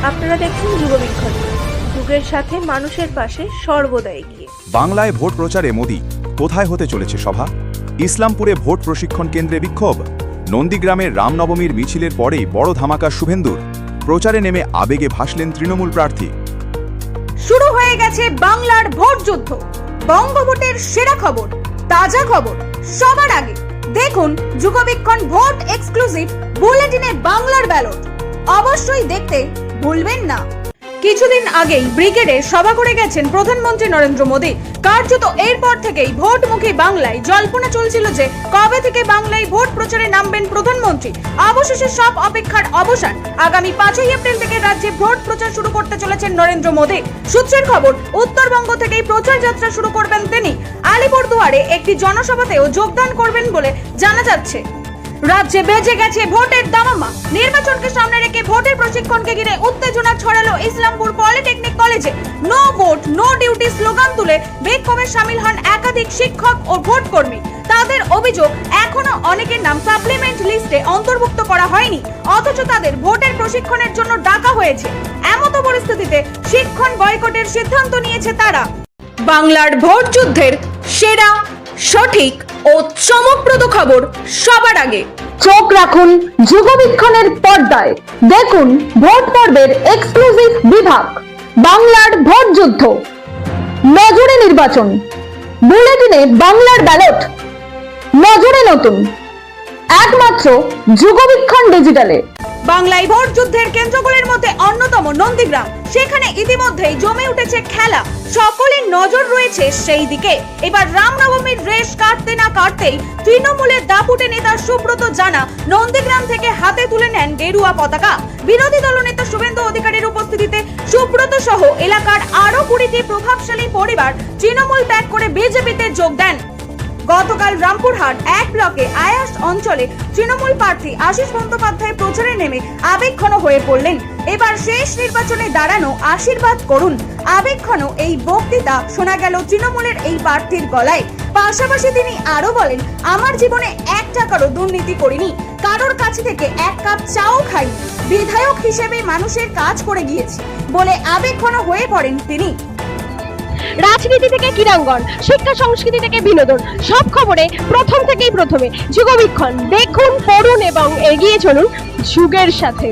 আপনারা দেখছেন যুগবীক্ষণ, যুগের সাথে মানুষের পাশে সর্বদা এগিয়ে। বাংলায় ভোট প্রচারে মোদি, কোথায় হতে চলেছে সভা? ইসলামপুরে ভোট প্রশিক্ষণ কেন্দ্রে বিক্ষোভ। নন্দীগ্রামের রামনবমীর মিছিলের পরেই বড় ধামাকা শুভেন্দুর। প্রচারে নেমে আবেগে ভাসলেন তৃণমূল প্রার্থী। শুরু হয়ে গেছে বাংলার ভোট যুদ্ধ। বঙ্গভোটের সেরা খবর, তাজা খবর সবার আগে দেখুন যুগবীক্ষণ ভোট এক্সক্লুসিভ বুলেটিনে বাংলার ব্যালট। অবশ্যই দেখতে ভুলবেন না। কিছুদিন আগেই ব্রিগেডে সভা করে গেছেন প্রধানমন্ত্রী নরেন্দ্র মোদী। কার্যত এরপর থেকেই ভোটমুখী বাংলায় জল্পনা চলছিল যে কবে থেকে বাংলায় ভোট প্রচারে নামবেন প্রধানমন্ত্রী। অবশেষে সব অপেক্ষার অবসান। আগামী 5ই এপ্রিল থেকে রাজ্যে ভোট প্রচার শুরু করতে চলেছেন নরেন্দ্র মোদী। সূত্রের খবর, উত্তরবঙ্গ থেকেই প্রচার যাত্রা শুরু করবেন তিনি। আলিপুরদুয়ারে একটি জনসভাতেও যোগদান করবেন বলে জানা যাচ্ছে। রাজ্যে বেজে গেছে ভোটের দামামা। নির্বাচনকে সামনে রেখে ভোটের প্রশিক্ষণকে ঘিরে উত্তেজনা ছড়ালো ইসলামপুর পলিটেকনিক কলেজে। No vote no duty slogan তুলে বিক্ষোভে শামিল হন একাধিক শিক্ষক ও ভোট কর্মী। তাদের অভিযোগ, এখনো অনেকের নাম সাপ্লিমেন্ট লিস্টে অন্তর্ভুক্ত করা হয়নি, অথচ তাদের ভোটের প্রশিক্ষণের জন্য ডাকা হয়েছে। এমত পরিস্থিতিতে শিক্ষণ বয়কটের সিদ্ধান্ত নিয়েছে তারা। বাংলার ভোট যুদ্ধের সেরা, সঠিক ও চমকপ্রদ খবর সবার আগে চোখ রাখুন যুগবীক্ষণের পর্দায়। দেখুন ভোট পর্বের এক্সক্লুসিভ বিভাগ, বাংলার ভোট যুদ্ধ। নজরে নির্বাচন, বুলেটিনে বাংলার ব্যালট, নজরে নতুন, একমাত্র যুগবীক্ষণ ডিজিটালে। বাংলায় ভোট যুদ্ধের কেন্দ্রগুলির মধ্যে অন্যতম নন্দীগ্রাম। সেখানে ইতিমধ্যেই জমে উঠেছে খেলা। সকলের নজর রয়েছে সেই দিকে। এবার রামনবমীর রেশ কাটতে না কাটতেই তৃণমূলের দাপুটে নেতা সুব্রত জানা নন্দীগ্রাম থেকে হাতে তুলে নেন গেরুয়া পতাকা। বিরোধী দলনেতা শুভেন্দু অধিকারীর উপস্থিতিতে সুব্রত সহ এলাকার আরো 20টি প্রভাবশালী পরিবার তৃণমূল ত্যাগ করে বিজেপিতে যোগ দেন। গতকাল রামপুরহাট 1 ব্লকে আয়াস অঞ্চলে তৃণমূল প্রার্থী আশিস বন্দ্যোপাধ্যায় প্রচারে নেমে আবেগঘন হয়ে পড়লেন। এবার শেষ নির্বাচনে দাঁড়ানো, আশীর্বাদ করুন। আবেগঘন এই বক্তৃতা শোনা গেল তৃণমূলের এই প্রার্থীর গলায়। পাশাপাশি তিনি আরো বলেন, আমার জীবনে 1 টাকারও দুর্নীতি করিনি, কারোর কাছে থেকে 1 কাপ চাও খাইনি, বিধায়ক হিসেবে মানুষের কাজ করে গিয়েছি বলে আবেগঘন হয়ে পড়েন তিনি। রাজনীতি থেকে ক্রীড়াঙ্গন, শিক্ষা সংস্কৃতি থেকে বিনোদন, সব খবরে প্রথমে যুগবীক্ষণ। দেখুন, পড়ুন এবং এগিয়ে চলুন যুগের সাথে।